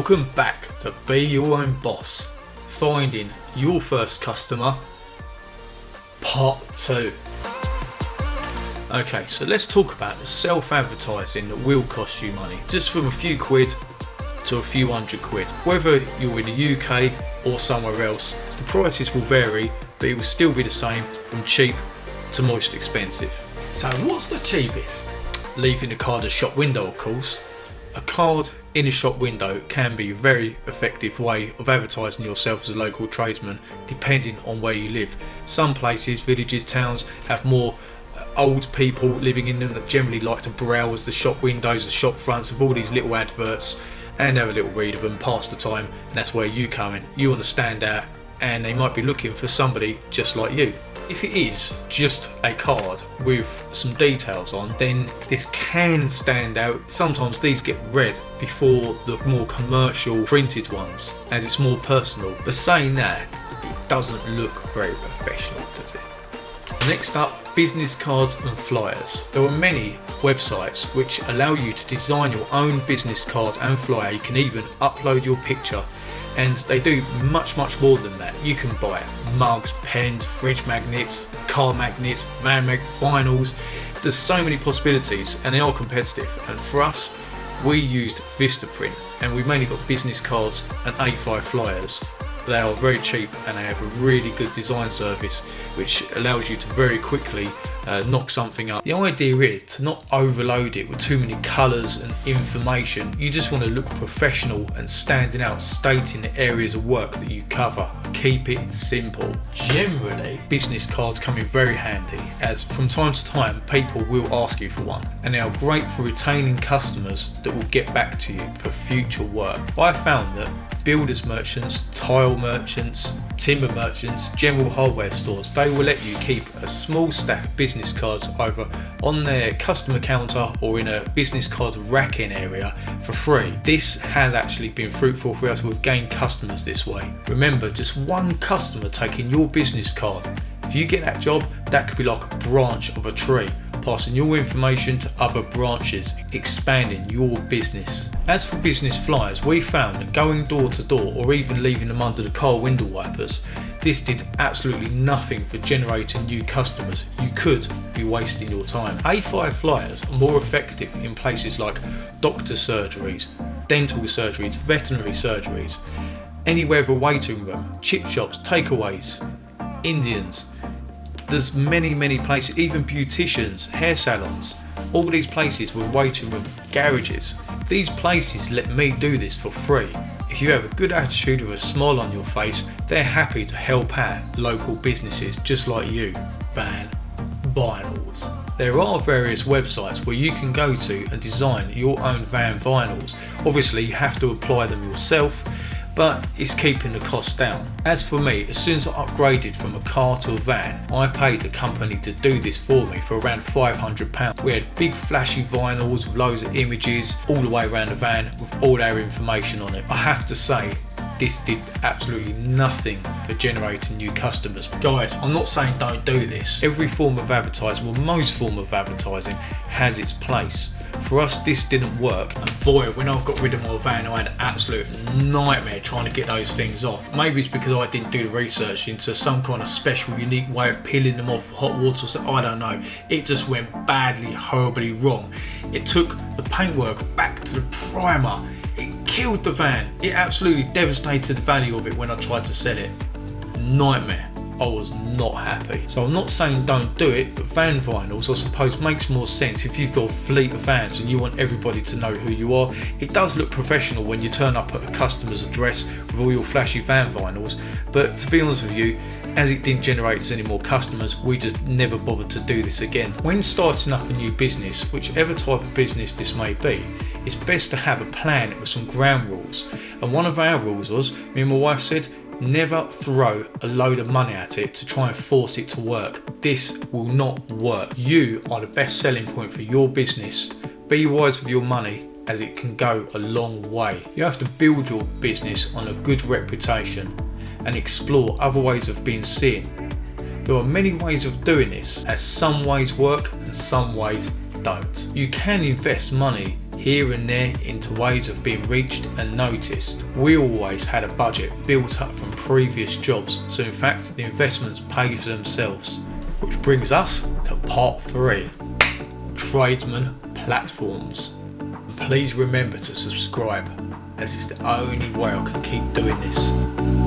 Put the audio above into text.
Welcome back to Be Your Own Boss, Finding Your First Customer, Part 2. Okay, so let's talk about the self-advertising that will cost you money, just from a few quid to a few £100. Whether you're in the UK or somewhere else, the prices will vary, but it will still be the same from cheap to most expensive. So what's the cheapest? Leaving the card at shop window, of course. A card in a shop window can be a very effective way of advertising yourself as a local tradesman, depending on where you live. Some places, villages, towns have more old people living in them that generally like to browse the shop windows, the shop fronts of all these little adverts and have a little read of them, pass the time, and that's where you come in. You want to stand out and they might be looking for somebody just like you. If it is just a card with some details on, then this can stand out. Sometimes these get read before the more commercial printed ones, as it's more personal. But saying that, it doesn't look very professional, does it? Next up, business cards and flyers. There are many websites which allow you to design your own business card and flyer. You can even upload your picture, and they do much more than that. You can buy mugs, pens, fridge magnets, car magnets, van vinyls. There's so many possibilities and they are competitive, and for us we used Vistaprint and we mainly got business cards and A5 flyers. They are very cheap and they have a really good design service which allows you to very quickly knock something up. The idea is to not overload it with too many colours and information. You just want to look professional and standing out, stating the areas of work that you cover. Keep it simple. Generally, business cards come in very handy, as from time to time people will ask you for one, and they are great for retaining customers that will get back to you for future work. I found that builders merchants, tile merchants, timber merchants, general hardware stores, they will let you keep a small stack of business cards either on their customer counter or in a business card racking area for free. This has actually been fruitful for us. We've gained customers this way. Remember, just one customer taking your business card, if you get that job, that could be like a branch of a tree, passing your information to other branches, expanding your business. As for business flyers, we found that going door to door or even leaving them under the car window wipers, this did absolutely nothing for generating new customers. You could be wasting your time. A5 flyers are more effective in places like doctor surgeries, dental surgeries, veterinary surgeries, anywhere with a waiting room, chip shops, takeaways, Indians. There's many places, even beauticians, hair salons, all these places with waiting room, garages. These places let me do this for free. If you have a good attitude with a smile on your face, they're happy to help out local businesses just like you. Van vinyls. There are various websites where you can go to and design your own van vinyls. Obviously you have to apply them yourself, but it's keeping the cost down. As for me, as soon as I upgraded from a car to a van, I paid a company to do this for me for around £500. We had big flashy vinyls with loads of images all the way around the van with all our information on it. I have to say, this did absolutely nothing for generating new customers. Guys, I'm not saying don't do this. Every form of advertising, well, most form of advertising has its place. For us, this didn't work, and boy, when I got rid of my van, I had an absolute nightmare trying to get those things off. Maybe it's because I didn't do the research into some kind of special, unique way of peeling them off with hot water, so I don't know. It just went badly, horribly wrong. It took the paintwork back to the primer. It killed the van. It absolutely devastated the value of it when I tried to sell it. Nightmare. I was not happy. So I'm not saying don't do it, but van vinyls I suppose makes more sense if you've got a fleet of vans and you want everybody to know who you are. It does look professional when you turn up at a customer's address with all your flashy van vinyls, but to be honest with you, as it didn't generate us any more customers, we just never bothered to do this again. When starting up a new business, whichever type of business this may be, it's best to have a plan with some ground rules. And one of our rules was, me and my wife said, never throw a load of money at it to try and force it to work. This will not work. You are the best selling point for your business. Be wise with your money, as it can go a long way. You have to build your business on a good reputation and explore other ways of being seen. There are many ways of doing this, as some ways work and some ways don't. You can invest money here and there into ways of being reached and noticed. We always had a budget built up from previous jobs, so in fact the investments pay for themselves. Which brings us to part 3, tradesman platforms. Please remember to subscribe, as it's the only way I can keep doing this.